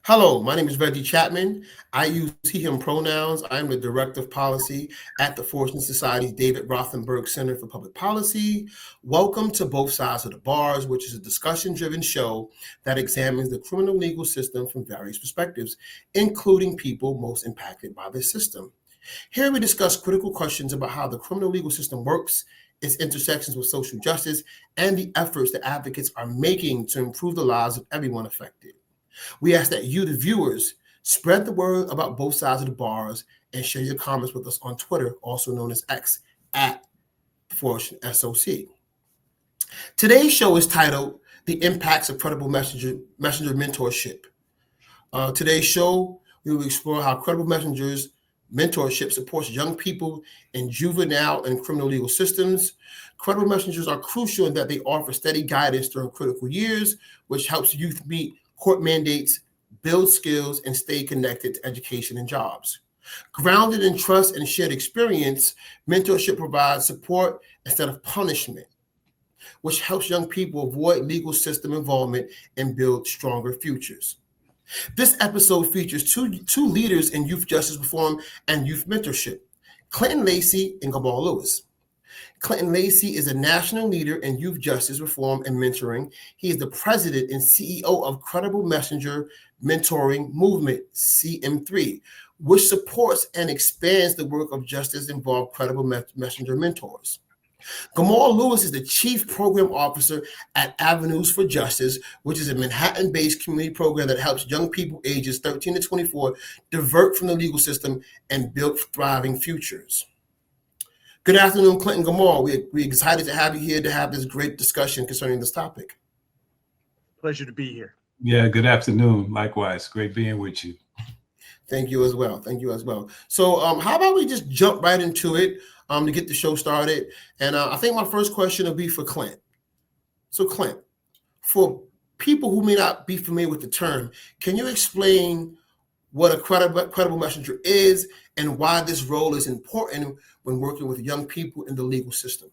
Hello, my name is Reggie Chapman. I use he, him pronouns. I'm the Director of Policy at the Fortune Society's David Rothenberg Center for Public Policy. Welcome to Both Sides of the Bars, which is a discussion-driven show that examines the criminal legal system from various perspectives, including people most impacted by this system. Here we discuss critical questions about how the criminal legal system works, its intersections with social justice, and the efforts that advocates are making to improve the lives of everyone affected. We ask that you, the viewers, spread the word about both sides of the bars and share your comments with us on Twitter, also known as X, at Fortune SOC. Today's show is titled The Impacts of Credible Messenger Mentorship. Today's show, we will explore how Credible Messenger's mentorship supports young people in juvenile and criminal legal systems. Credible messengers are crucial in that they offer steady guidance during critical years, which helps youth meet court mandates, build skills, and stay connected to education and jobs. Grounded in trust and shared experience, mentorship provides support instead of punishment, which helps young people avoid legal system involvement and build stronger futures. This episode features two leaders in youth justice reform and youth mentorship, Clinton Lacey and Gamal Willis. Clinton Lacey is a national leader in youth justice reform and mentoring. He is the president and CEO of Credible Messenger Mentoring Movement, CM3, which supports and expands the work of justice-involved Credible Messenger mentors. Gamal Willis is the Chief Program Officer at Avenues for Justice, which is a Manhattan-based community program that helps young people ages 13 to 24 divert from the legal system and build thriving futures. Good afternoon, Clinton Gamal. We're excited to have you here to have this great discussion concerning this topic. Pleasure to be here. Yeah, good afternoon. Likewise, great being with you. Thank you as well. So how about we just jump right into it to get the show started? And I think my first question will be for Clint. So Clint, for people who may not be familiar with the term, can you explain what a credible messenger is and why this role is important when working with young people in the legal system?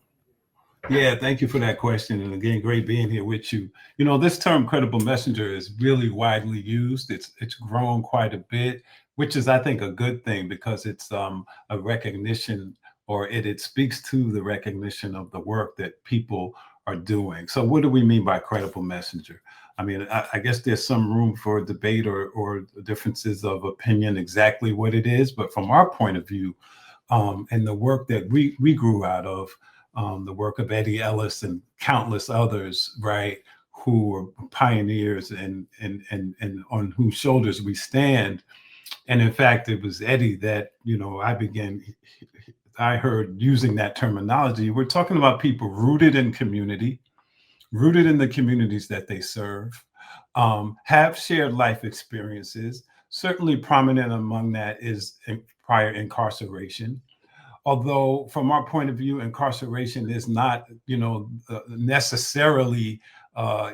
Yeah, thank you for that question. And again, great being here with you. You know, this term credible messenger is really widely used. It's grown quite a bit, which is, I think, a good thing because it's a recognition, or it speaks to the recognition of the work that people are doing. So what do we mean by credible messenger? I mean, I guess there's some room for debate or differences of opinion exactly what it is. But from our point of view, and the work that we grew out of, the work of Eddie Ellis and countless others, right, who were pioneers and on whose shoulders we stand. And in fact, it was Eddie that, I heard using that terminology. We're talking about people rooted in community, rooted in the communities that they serve, have shared life experiences. Certainly prominent among that is prior incarceration. Although from our point of view, incarceration is not, necessarily, a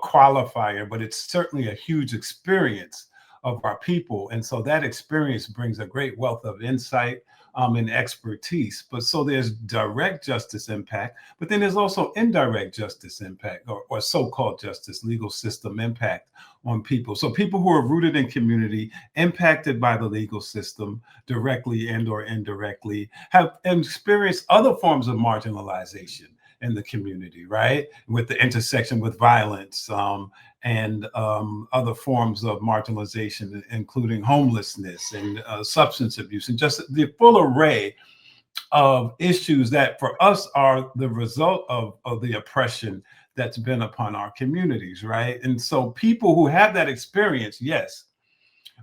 qualifier, but it's certainly a huge experience of our people. And so that experience brings a great wealth of insight and expertise. But so there's direct justice impact, but then there's also indirect justice impact or so-called justice legal system impact on people. So people who are rooted in community, impacted by the legal system directly and or indirectly, have experienced other forms of marginalization in the community, right? With the intersection with violence and other forms of marginalization, including homelessness and substance abuse, and just the full array of issues that for us are the result of the oppression that's been upon our communities, right? And so people who have that experience, yes,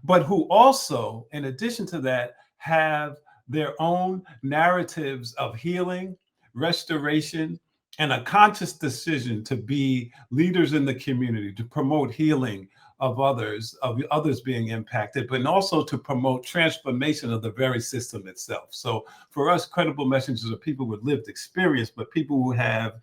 but who also, in addition to that, have their own narratives of healing, restoration, and a conscious decision to be leaders in the community, to promote healing of others being impacted, but also to promote transformation of the very system itself. So for us, credible messengers are people with lived experience, but people who have,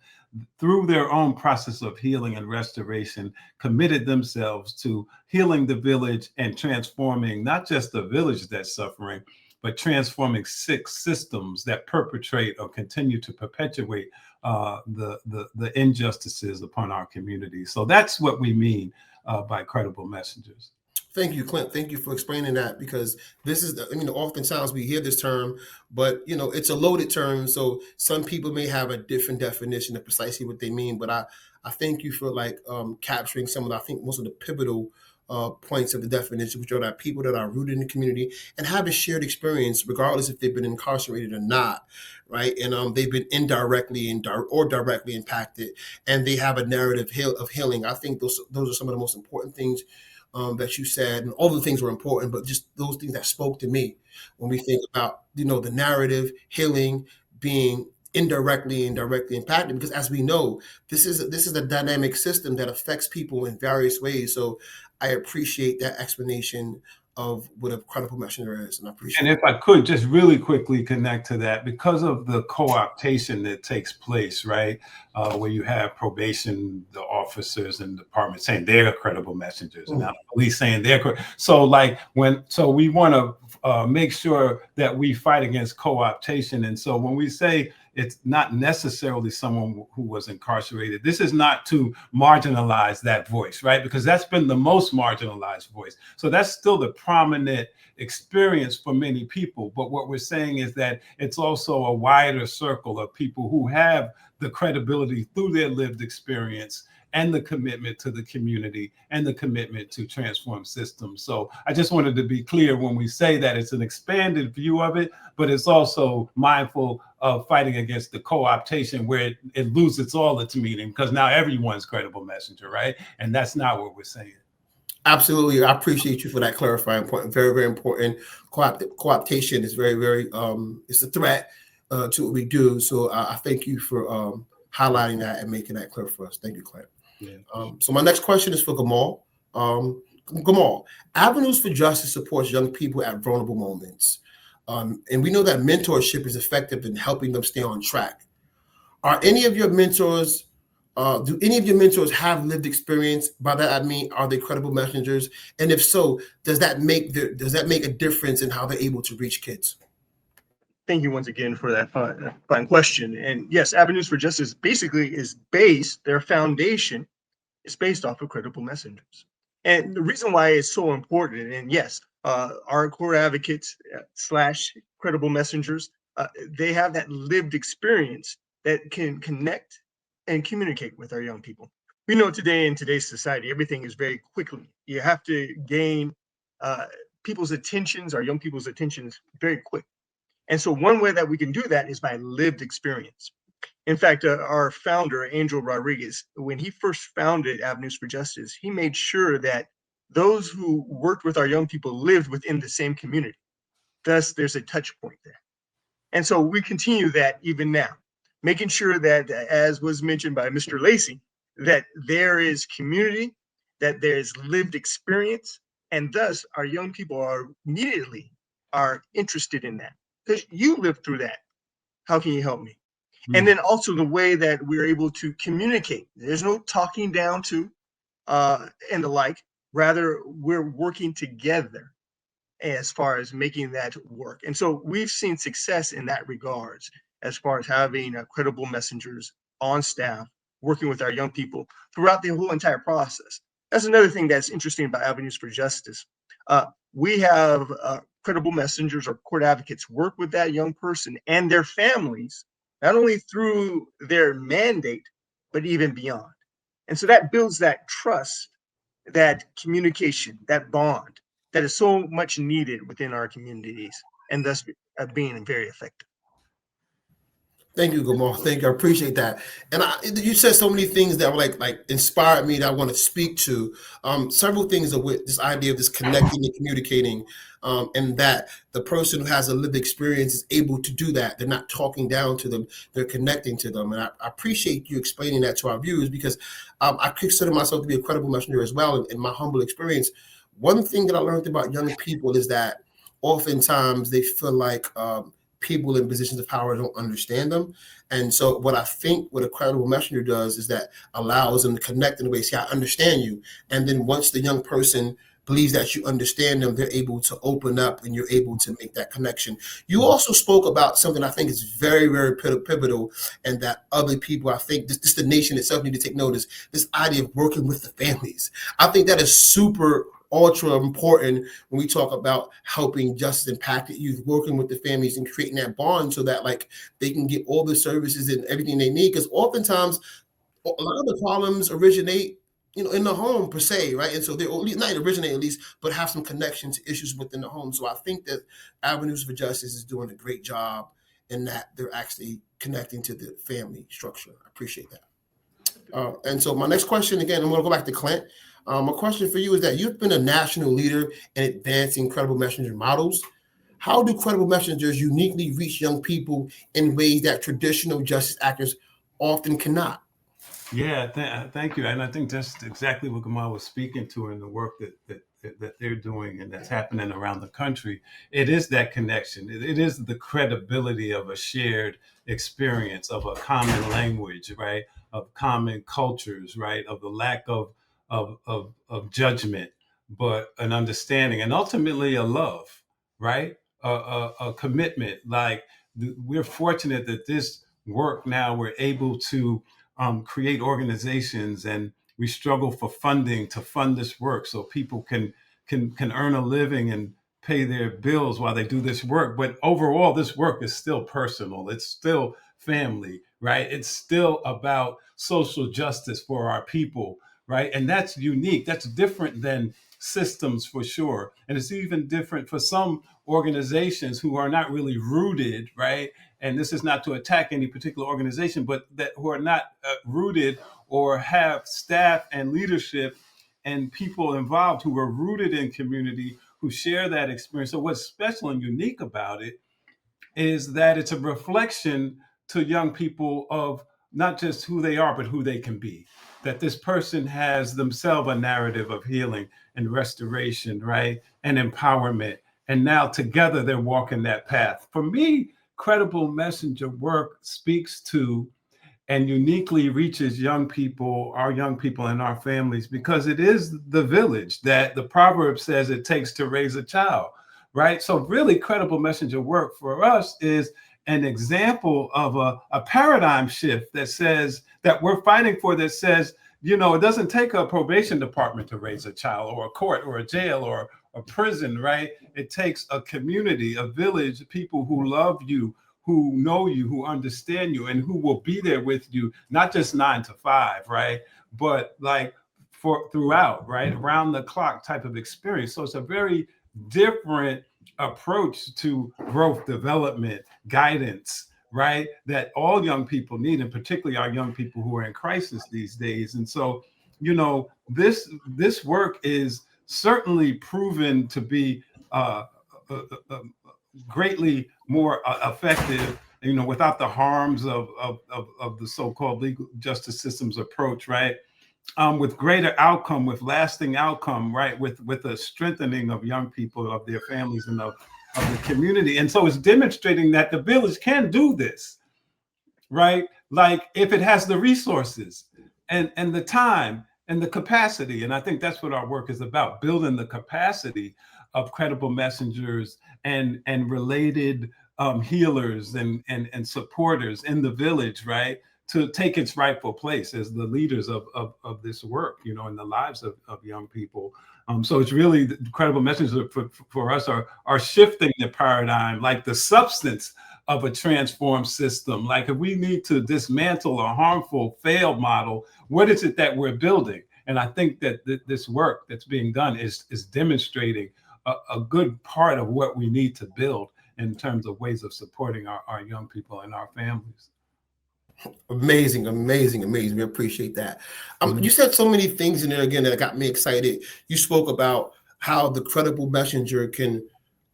through their own process of healing and restoration, committed themselves to healing the village and transforming not just the village that's suffering, but transforming sick systems that perpetrate or continue to perpetuate the injustices upon our community. So that's what we mean by credible messengers. Thank you, Clint. Thank you for explaining that, because this is, oftentimes we hear this term, but it's a loaded term. So some people may have a different definition of precisely what they mean. But I thank you for capturing some of I think most of the pivotal points of the definition, which are that people that are rooted in the community and have a shared experience, regardless if they've been incarcerated or not, right? And they've been indirectly or directly impacted, and they have a narrative of healing. I think those are some of the most important things that you said, and all the things were important, but just those things that spoke to me when we think about the narrative, healing, being indirectly and directly impacted, because as we know, this is a dynamic system that affects people in various ways. So I appreciate that explanation of what a credible messenger is, and I appreciate And if I could just really quickly connect to that, because of the co-optation that takes place, right, where you have probation, the officers and departments saying they're credible messengers, and now the police saying they're so we want to make sure that we fight against co-optation. And so when we say it's not necessarily someone who was incarcerated, this is not to marginalize that voice, right? Because that's been the most marginalized voice. So that's still the prominent experience for many people. But what we're saying is that it's also a wider circle of people who have the credibility through their lived experience and the commitment to the community and the commitment to transform systems. So I just wanted to be clear when we say that it's an expanded view of it, but it's also mindful of fighting against the co-optation where it loses all its meaning, because now everyone's credible messenger, right? And that's not what we're saying. Absolutely. I appreciate you for that clarifying point. Very, very important. Co-optation is very, very, it's a threat to what we do. So I thank you for highlighting that and making that clear for us. Thank you, Clint. Yeah. So my next question is for Gamal. Gamal, Avenues for Justice supports young people at vulnerable moments. And we know that mentorship is effective in helping them stay on track. Are any of your mentors, do any of your mentors have lived experience? By that I mean, are they credible messengers? And if so, does that make a difference in how they're able to reach kids? Thank you once again for that fine question. And yes, Avenues for Justice basically is based, their foundation is based off of credible messengers. And the reason why it's so important, and yes, our court advocates / credible messengers, they have that lived experience that can connect and communicate with our young people. We know today in today's society, everything is very quickly. You have to gain people's attentions, our young people's attentions very quick. And so one way that we can do that is by lived experience. In fact, our founder, Angel Rodriguez, when he first founded Avenues for Justice, he made sure that those who worked with our young people lived within the same community. Thus, there's a touch point there. And so we continue that even now, making sure that, as was mentioned by Mr. Lacey, that there is community, that there's lived experience, and thus our young people are interested in that. Because you lived through that. How can you help me? And then also the way that we're able to communicate. There's no talking down to and the like. Rather, we're working together as far as making that work. And so we've seen success in that regards, as far as having credible messengers on staff, working with our young people throughout the whole entire process. That's another thing that's interesting about Avenues for Justice. We have credible messengers or court advocates work with that young person and their families, not only through their mandate, but even beyond. And so that builds that trust, that communication, that bond that is so much needed within our communities, and thus being very effective. Thank you, Gamal. Thank you. I appreciate that. And you said so many things that were like inspired me that I want to speak to. Several things are with this idea of this connecting and communicating, and that the person who has a lived experience is able to do that. They're not talking down to them; they're connecting to them. And I appreciate you explaining that to our viewers, because I consider myself to be a credible messenger as well. In my humble experience, one thing that I learned about young people is that oftentimes they feel like people in positions of power don't understand them. And so what I think what a credible messenger does is that allows them to connect in a way, say, I understand you. And then once the young person believes that you understand them, they're able to open up and you're able to make that connection. You also spoke about something I think is very, very pivotal, and that other people, I think this the nation itself need to take notice, this idea of working with the families. I think that is super ultra important when we talk about helping justice impacted youth, working with the families and creating that bond so that like they can get all the services and everything they need. Because oftentimes a lot of the problems originate, in the home per se, right? And so they're not originate at least, but have some connection to issues within the home. So I think that Avenues for Justice is doing a great job in that they're actually connecting to the family structure. I appreciate that. And so my next question, again, I'm going to go back to Clint. My question for you is that you've been a national leader in advancing credible messenger models. How do credible messengers uniquely reach young people in ways that traditional justice actors often cannot? Yeah, thank you. And I think that's exactly what Gamal was speaking to in the work that they're doing and that's happening around the country. It is that connection. It is the credibility of a shared experience, of a common language, right? Of common cultures, right? Of the lack of judgment, but an understanding and ultimately a love, right? A commitment. Like we're fortunate that this work now we're able to create organizations, and we struggle for funding to fund this work so people can earn a living and pay their bills while they do this work. But overall, this work is still personal. It's still family, right? It's still about social justice for our people, right? And that's unique. That's different than systems for sure. And it's even different for some organizations who are not really rooted, right? And this is not to attack any particular organization, but that who are not rooted or have staff and leadership and people involved who are rooted in community, who share that experience. So what's special and unique about it is that it's a reflection to young people of not just who they are, but who they can be. That this person has themselves a narrative of healing and restoration, right? And empowerment. And now together they're walking that path. For me, credible messenger work speaks to and uniquely reaches young people, our young people and our families, because it is the village that the proverb says it takes to raise a child, right? So really credible messenger work for us is an example of a paradigm shift that says that we're fighting for, that says, it doesn't take a probation department to raise a child, or a court or a jail or a prison, right? It takes a community, a village, people who love you, who know you, who understand you, and who will be there with you, not just 9 to 5, right? But like throughout, right? Around the clock type of experience. So it's a very different approach to growth, development, guidance, right? That all young people need, and particularly our young people who are in crisis these days. And so, this work is certainly proven to be greatly more effective, without the harms of the so-called legal justice system's approach, right? With greater outcome, with lasting outcome, right? With a strengthening of young people, of their families, and of the community. And so it's demonstrating that the village can do this, right? Like if it has the resources and the time and the capacity. And I think that's what our work is about, building the capacity of credible messengers and related healers and supporters in the village, right? To take its rightful place as the leaders of this work, in the lives of young people. So it's really the credible messengers for us are shifting the paradigm, like the substance of a transformed system. Like if we need to dismantle a harmful failed model, what is it that we're building? And I think that this work that's being done is demonstrating a good part of what we need to build in terms of ways of supporting our young people and our families. Amazing. We appreciate that. You said so many things in there again that got me excited. You spoke about how the credible messenger can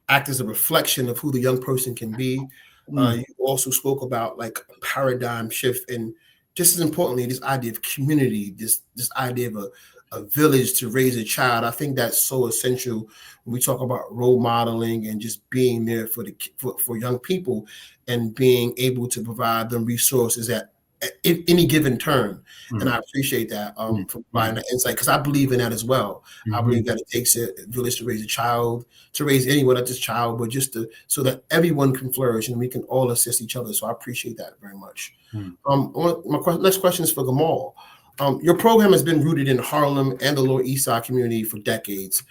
act as a reflection of who the young person can be. You also spoke about like a paradigm shift, and just as importantly, this idea of community, this idea of a village to raise a child. I think that's so essential when we talk about role modeling and just being there for young people and being able to provide them resources at any given turn. And I appreciate that for providing that insight, because I believe in that as well. I believe that it takes a village to raise a child, to raise anyone, not just child, but just so that everyone can flourish and we can all assist each other. So I appreciate that very much. My next question is for Gamal. Your program has been rooted in Harlem and the Lower East Side community for decades.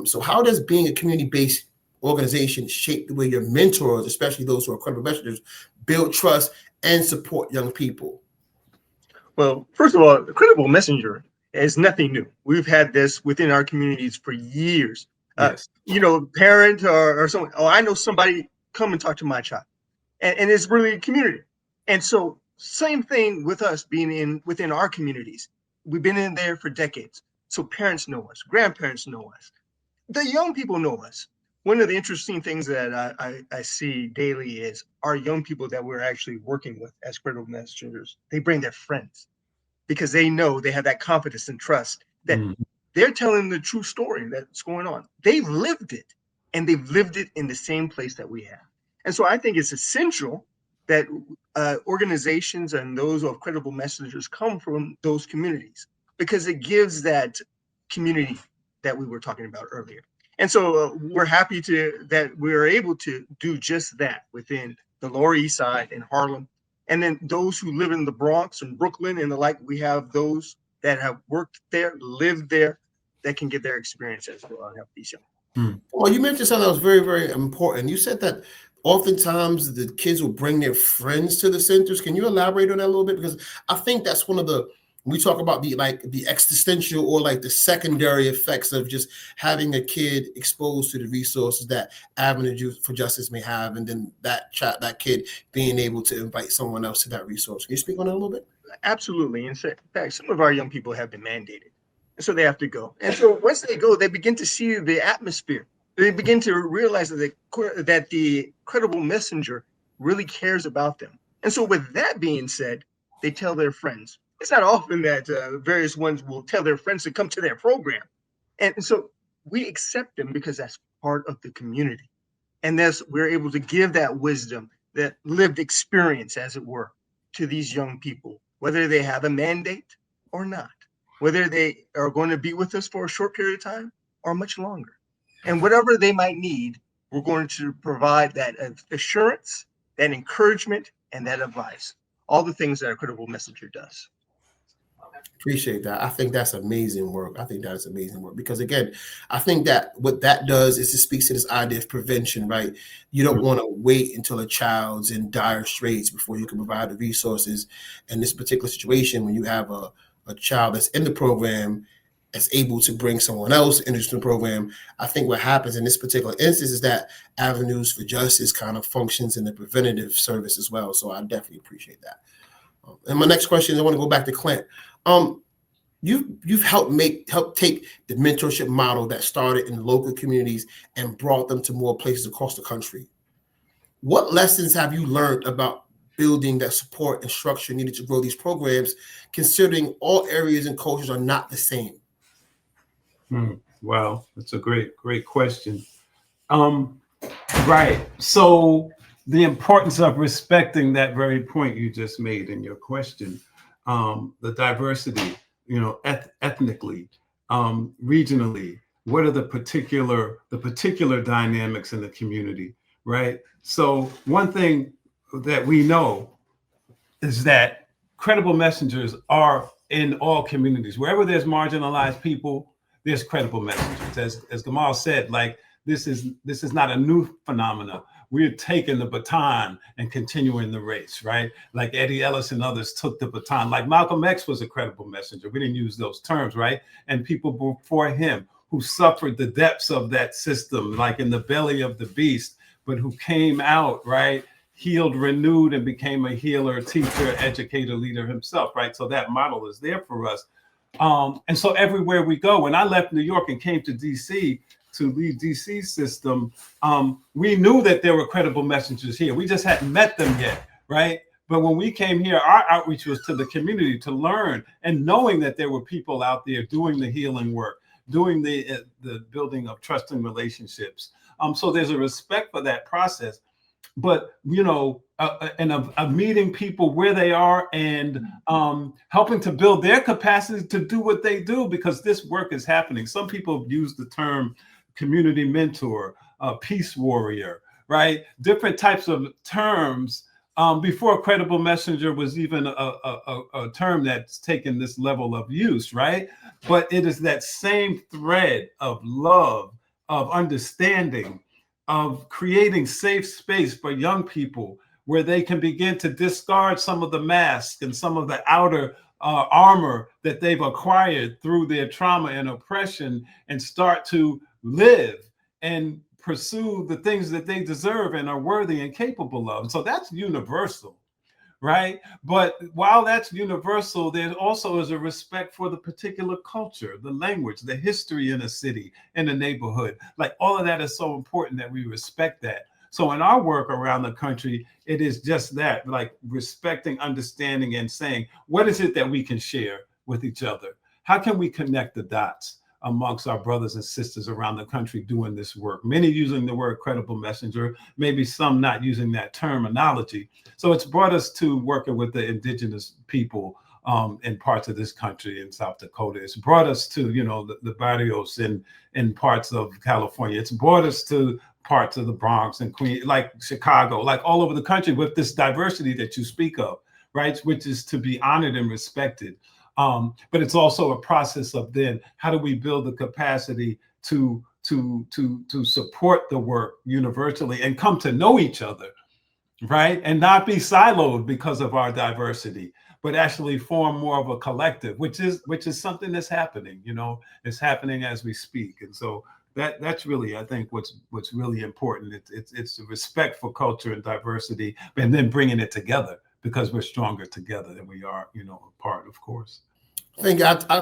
So how does being a community-based organization shape the way your mentors, especially those who are credible messengers, build trust and support young people? Well, first of all, the credible messenger is nothing new. We've had this within our communities for years. Yes. Parent or someone, oh, I know somebody, come and talk to my child. And it's really a community. And so same thing with us being within our communities. We've been in there for decades. So parents know us, grandparents know us. The young people know us. One of the interesting things that I see daily is our young people that we're actually working with as credible messengers, they bring their friends because they know they have that confidence and trust that they're telling the true story that's going on. They've lived it, and they've lived it in the same place that we have. And so I think it's essential that organizations and those of credible messengers come from those communities, because it gives that community that we were talking about earlier. And so we're happy that we're able to do just that within the Lower East Side in Harlem. And then those who live in the Bronx and Brooklyn and the like, we have those that have worked there, lived there, that can get their experience as well and help these young. Well, you mentioned something that was very, very important. You said that oftentimes the kids will bring their friends to the centers. Can you elaborate on that a little bit? Because I think that's one of the, we talk about the existential or like the secondary effects of just having a kid exposed to the resources that Avenue for Justice may have, and then that kid being able to invite someone else to that resource. Can you speak on that a little bit? Absolutely. In fact, some of our young people have been mandated, so they have to go. And so once they go, they begin to see the atmosphere. They begin to realize that the credible messenger really cares about them. And so with that being said, they tell their friends. It's not often that various ones will tell their friends to come to their program. And so we accept them because that's part of the community. And we're able to give that wisdom, that lived experience, as it were, to these young people, whether they have a mandate or not, whether they are going to be with us for a short period of time or much longer. And whatever they might need, we're going to provide that assurance, that encouragement, and that advice. All the things that a credible messenger does. Appreciate that. I think that's amazing work. I think that is amazing work because, again, I think that what that does is it speaks to this idea of prevention, right? You don't want to wait until a child's in dire straits before you can provide the resources. In this particular situation, when you have a child that's in the program that's able to bring someone else into the program, I think what happens in this particular instance is that Avenues for Justice kind of functions in the preventative service as well. So I definitely appreciate that. And my next question, I want to go back to Clint. You've helped take the mentorship model that started in local communities and brought them to more places across the country. What lessons have you learned about building that support and structure needed to grow these programs, considering all areas and cultures are not the same? Wow, that's a great question. Right. So the importance of respecting that very point you just made in your question, the diversity, ethnically, regionally, what are the particular dynamics in the community, right? So one thing that we know is that credible messengers are in all communities. Wherever there's marginalized people, there's credible messengers. As Gamal said, like this is not a new phenomena. We're taking the baton and continuing the race, right? Like Eddie Ellis and others took the baton. Like Malcolm X was a credible messenger. We didn't use those terms, right? And people before him who suffered the depths of that system, like in the belly of the beast, but who came out, right? Healed, renewed, and became a healer, teacher, educator, leader himself, right? So that model is there for us. And so everywhere we go, when I left New York and came to DC, to lead DC system, we knew that there were credible messengers here. We just hadn't met them yet, right? But when we came here, our outreach was to the community to learn, and knowing that there were people out there doing the healing work, doing the building of trusting relationships. So there's a respect for that process, but and of meeting people where they are and helping to build their capacity to do what they do, because this work is happening. Some people have used the term community mentor, peace warrior, right? Different types of terms before credible messenger was even a term that's taken this level of use, right? But it is that same thread of love, of understanding, of creating safe space for young people where they can begin to discard some of the masks and some of the outer armor that they've acquired through their trauma and oppression and start to live and pursue the things that they deserve and are worthy and capable of. And so that's universal, right? But while that's universal, there also is a respect for the particular culture, the language, the history in a city, in a neighborhood. Like all of that is so important that we respect that. So in our work around the country, it is just that, like respecting, understanding, and saying, what is it that we can share with each other? How can we connect the dots amongst our brothers and sisters around the country doing this work? Many using the word credible messenger, maybe some not using that terminology. So it's brought us to working with the indigenous people in parts of this country, in South Dakota. It's brought us to, the barrios in parts of California. It's brought us to parts of the Bronx and Queens, like Chicago, like all over the country, with this diversity that you speak of, right? Which is to be honored and respected. But it's also a process of then how do we build the capacity to support the work universally and come to know each other, right? And not be siloed because of our diversity, but actually form more of a collective, which is something that's happening. It's happening as we speak. And so that's really, I think, what's really important. It's the respect for culture and diversity, and then bringing it together, because we're stronger together than we are, apart, of course. I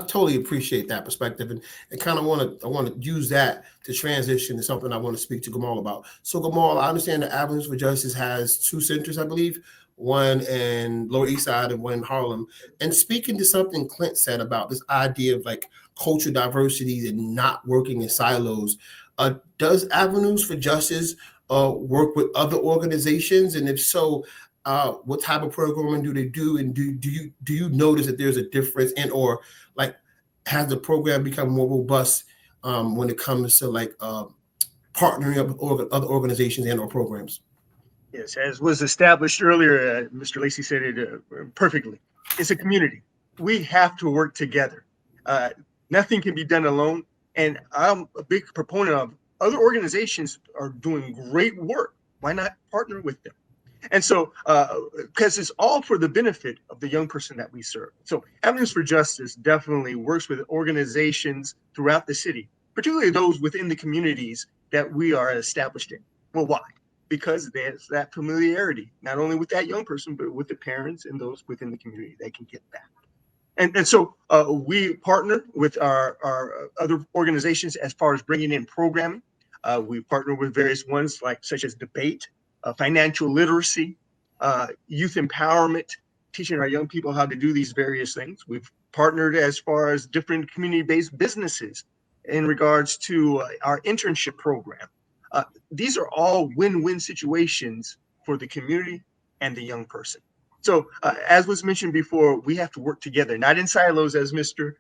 totally appreciate that perspective, and kind of I want to use that to transition to something I want to speak to Gamal about. So Gamal, I understand that Avenues for Justice has 2 centers, I believe, one in Lower East Side and one in Harlem. And speaking to something Clint said about this idea of like cultural diversity and not working in silos, does Avenues for Justice work with other organizations? And if so, what type of programming do they do? And do you notice that there's a difference in, or like, has the program become more robust when it comes to like partnering up with other organizations and or programs? Yes, as was established earlier, Mr. Lacey said it perfectly. It's a community. We have to work together. Nothing can be done alone. And I'm a big proponent of other organizations are doing great work. Why not partner with them? And so, because it's all for the benefit of the young person that we serve. So Avenues for Justice definitely works with organizations throughout the city, particularly those within the communities that we are established in. Well, why? Because there's that familiarity, not only with that young person, but with the parents and those within the community they can get back. And so we partner with our other organizations as far as bringing in programming. We partner with various ones such as debate, financial literacy, youth empowerment, teaching our young people how to do these various things. We've partnered as far as different community-based businesses in regards to our internship program. These are all win-win situations for the community and the young person. So as was mentioned before, we have to work together, not in silos, as Mr.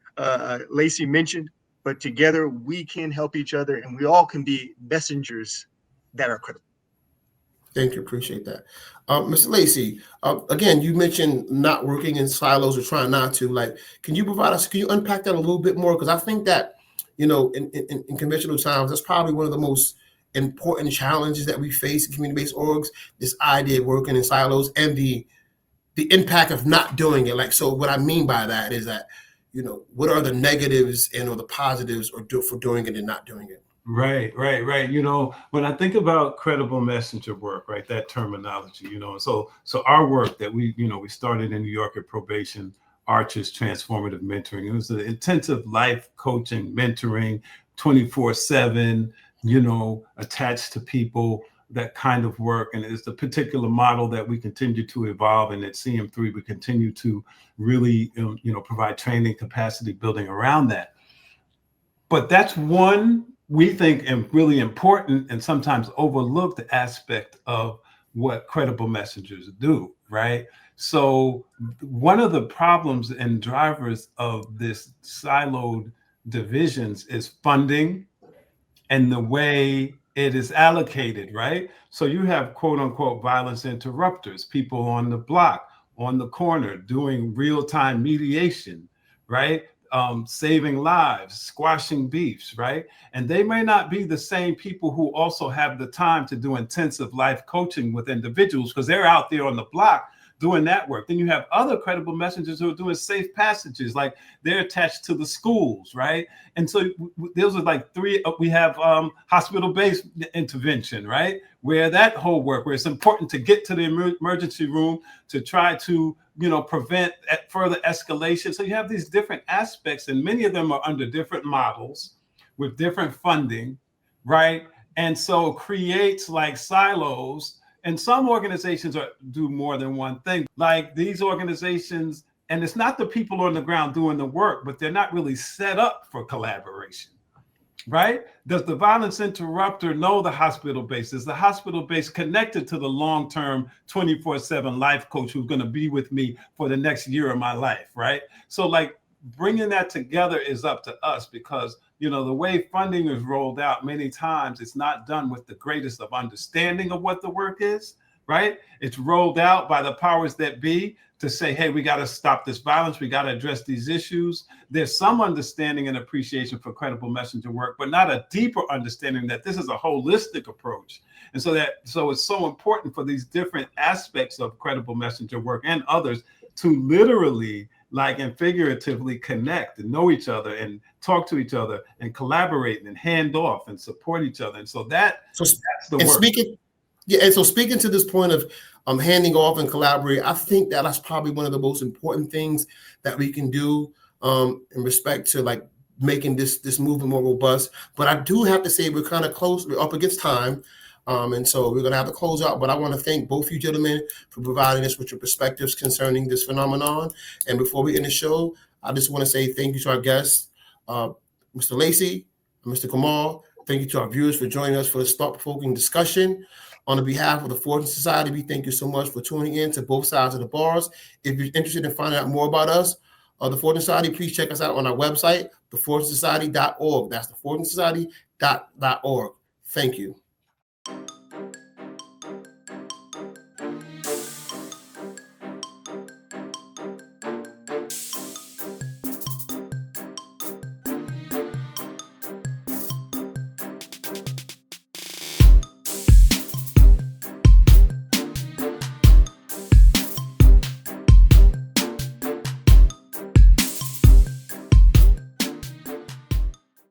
Lacey mentioned, but together we can help each other, and we all can be messengers that are critical. Thank you. Appreciate that. Mr. Lacey, again, you mentioned not working in silos or trying not to. Like, can you unpack that a little bit more? Because I think that, in conventional times, that's probably one of the most important challenges that we face in community-based orgs, this idea of working in silos and the impact of not doing it. Like, so what I mean by that is that, what are the negatives or the positives for doing it and not doing it? Right. When I think about credible messenger work, right, that terminology, so our work that we started in New York at Probation, Arches Transformative Mentoring. It was an intensive life coaching, mentoring, 24/7, attached to people, that kind of work. And it's the particular model that we continue to evolve. And at CM3, we continue to really, provide training, capacity building around that. But that's one, we think, really important and sometimes overlooked aspect of what credible messengers do, right? So one of the problems and drivers of this siloed divisions is funding and the way it is allocated, right? So you have quote unquote violence interrupters, people on the block, on the corner, doing real-time mediation, right? Saving lives, squashing beefs, right? And they may not be the same people who also have the time to do intensive life coaching with individuals, because they're out there on the block doing that work. Then you have other credible messengers who are doing safe passages, like they're attached to the schools, right? And so those are like three. We have hospital-based intervention, right? Where that whole work, where it's important to get to the emergency room to try to, prevent further escalation. So you have these different aspects, and many of them are under different models with different funding, right? And so creates like silos. And some organizations do more than one thing. Like these organizations, and it's not the people on the ground doing the work, but they're not really set up for collaboration, right? Does the violence interrupter know the hospital base? Is the hospital base connected to the long-term 24/7 life coach who's going to be with me for the next year of my life, right? So like bringing that together is up to us, because the way funding is rolled out, many times it's not done with the greatest of understanding of what the work is, right? It's rolled out by the powers that be to say, hey, we got to stop this violence. We got to address these issues. There's some understanding and appreciation for credible messenger work, but not a deeper understanding that this is a holistic approach. And so it's so important for these different aspects of credible messenger work and others to literally, like, and figuratively connect and know each other and talk to each other and collaborate and hand off and support each other. And so that's the work. Speaking to this point of handing off and collaborate, I think that's probably one of the most important things that we can do in respect to like making this movement more robust. But I do have to say we're kind of close. We're up against time. And so we're going to have to close out. But I want to thank both you gentlemen for providing us with your perspectives concerning this phenomenon. And before we end the show, I just want to say thank you to our guests, Mr. Lacey, Mr. Gamal. Thank you to our viewers for joining us for this thought-provoking discussion. On behalf of the Fortune Society, we thank you so much for tuning in to Both Sides of the Bars. If you're interested in finding out more about us, the Fortune Society, please check us out on our website, thefortunesociety.org. That's thefortunesociety.org. Thank you.